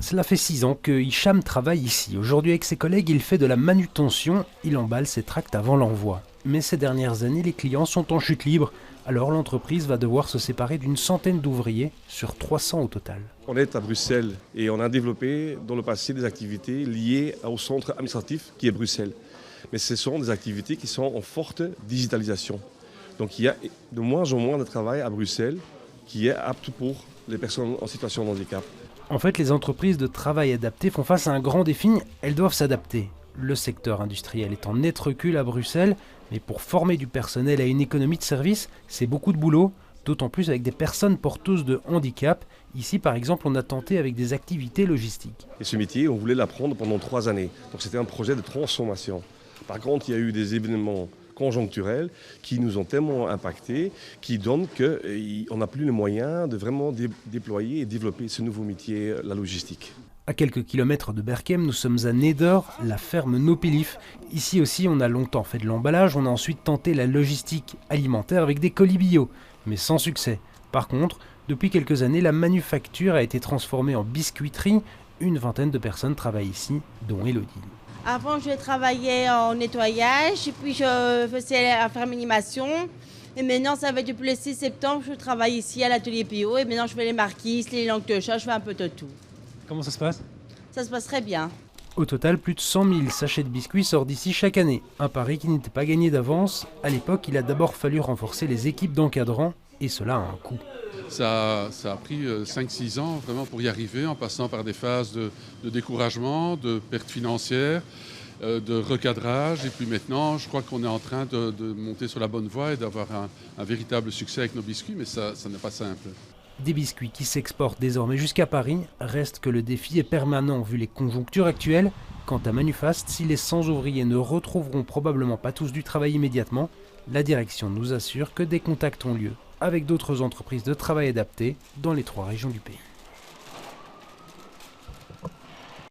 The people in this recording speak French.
Cela fait 6 ans que Hicham travaille ici. Aujourd'hui, avec ses collègues, il fait de la manutention. Il emballe ses tracts avant l'envoi. Mais ces dernières années, les clients sont en chute libre. Alors l'entreprise va devoir se séparer d'une centaine d'ouvriers sur 300 au total. On est à Bruxelles et on a développé dans le passé des activités liées au centre administratif qui est Bruxelles. Mais ce sont des activités qui sont en forte digitalisation. Donc il y a de moins en moins de travail à Bruxelles qui est apte pour les personnes en situation de handicap. En fait, les entreprises de travail adapté font face à un grand défi. Elles doivent s'adapter. Le secteur industriel est en net recul à Bruxelles, mais pour former du personnel à une économie de service, c'est beaucoup de boulot, d'autant plus avec des personnes porteuses de handicap. Ici, par exemple, on a tenté avec des activités logistiques. Et ce métier, on voulait l'apprendre pendant 3 années. Donc c'était un projet de transformation. Par contre, il y a eu des événements conjoncturels qui nous ont tellement impactés, qui donnent qu'on n'a plus les moyens de vraiment déployer et développer ce nouveau métier, la logistique. À quelques kilomètres de Berchem, nous sommes à Neder, la ferme Nopelif. Ici aussi, on a longtemps fait de l'emballage, on a ensuite tenté la logistique alimentaire avec des colis bio, mais sans succès. Par contre, depuis quelques années, la manufacture a été transformée en biscuiterie. Une vingtaine de personnes travaillent ici, dont Elodie. Avant, je travaillais en nettoyage, puis je faisais la ferme animation. Et maintenant, ça fait depuis le 6 septembre, je travaille ici à l'atelier Pio. Et maintenant, je fais les marquises, les langues de chat, je fais un peu de tout. Comment ça se passe ? Ça se passe très bien. Au total, plus de 100 000 sachets de biscuits sortent d'ici chaque année. Un pari qui n'était pas gagné d'avance. À l'époque, il a d'abord fallu renforcer les équipes d'encadrants, et cela a un coût. Ça a pris 5-6 ans vraiment pour y arriver, en passant par des phases de découragement, de pertes financières, de recadrage. Et puis maintenant, je crois qu'on est en train de monter sur la bonne voie et d'avoir un véritable succès avec nos biscuits, mais ça n'est pas simple. Des biscuits qui s'exportent désormais jusqu'à Paris, reste que le défi est permanent vu les conjonctures actuelles. Quant à Manufast, si les 100 ouvriers ne retrouveront probablement pas tous du travail immédiatement, la direction nous assure que des contacts ont lieu avec d'autres entreprises de travail adapté dans les 3 régions du pays.